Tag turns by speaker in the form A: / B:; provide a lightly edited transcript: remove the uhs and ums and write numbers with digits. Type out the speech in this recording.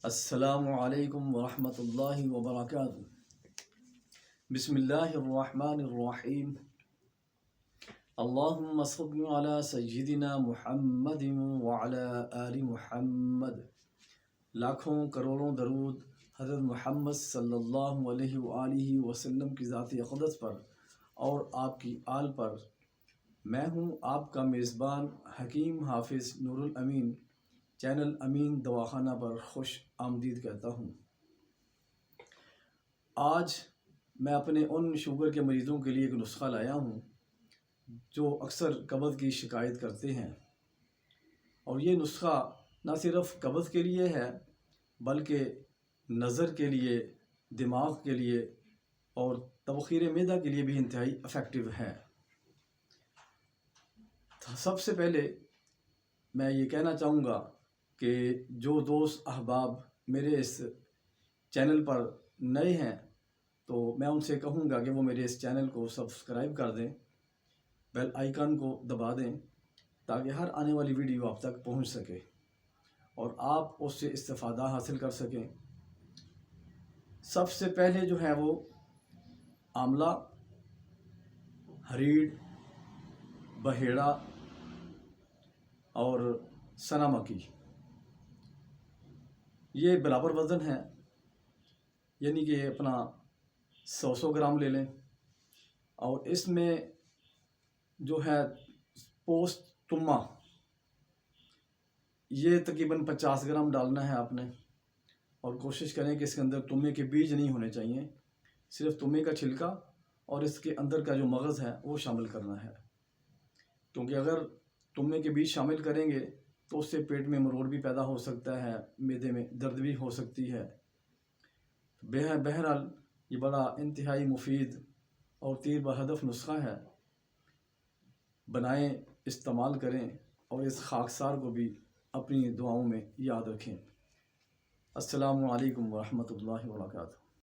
A: السلام علیکم ورحمۃ اللہ وبرکاتہ۔ بسم اللہ الرحمن الرحیم۔ اللہم صل علی سیدنا محمد وعلی آل محمد۔ لاکھوں کروڑوں درود حضرت محمد صلی اللہ علیہ وآلہ وسلم کی ذات اقدس پر اور آپ کی آل پر۔ میں ہوں آپ کا میزبان حکیم حافظ نور الامین، چینل امین دواخانہ پر خوش آمدید کہتا ہوں۔ آج میں اپنے ان شوگر کے مریضوں کے لیے ایک نسخہ لایا ہوں جو اکثر قبض کی شکایت کرتے ہیں، اور یہ نسخہ نہ صرف قبض کے لیے ہے بلکہ نظر کے لیے، دماغ کے لیے اور تبخیر معدہ کے لیے بھی انتہائی افیکٹو ہے۔ سب سے پہلے میں یہ کہنا چاہوں گا کہ جو دوست احباب میرے اس چینل پر نئے ہیں تو میں ان سے کہوں گا کہ وہ میرے اس چینل کو سبسکرائب کر دیں، بیل آئیکن کو دبا دیں تاکہ ہر آنے والی ویڈیو آپ تک پہنچ سکے اور آپ اس سے استفادہ حاصل کر سکیں۔ سب سے پہلے جو ہے وہ آملہ، ہریڑ، بہیڑا اور سنا مکی، یہ برابر وزن ہے، یعنی کہ اپنا 100 گرام لے لیں، اور اس میں جو ہے پوست تما، یہ تقریباً 50 گرام ڈالنا ہے آپ نے، اور کوشش کریں کہ اس کے اندر تمے کے بیج نہیں ہونے چاہیے، صرف تمے کا چھلکا اور اس کے اندر کا جو مغز ہے وہ شامل کرنا ہے، کیونکہ اگر تمے کے بیج شامل کریں گے تو اس سے پیٹ میں مروڑ بھی پیدا ہو سکتا ہے، معدے میں درد بھی ہو سکتی ہے۔ بہرحال یہ بڑا انتہائی مفید اور تیر بہدف نسخہ ہے، بنائیں، استعمال کریں اور اس خاکسار کو بھی اپنی دعاؤں میں یاد رکھیں۔ السلام علیکم ورحمۃ اللہ وبرکاتہ۔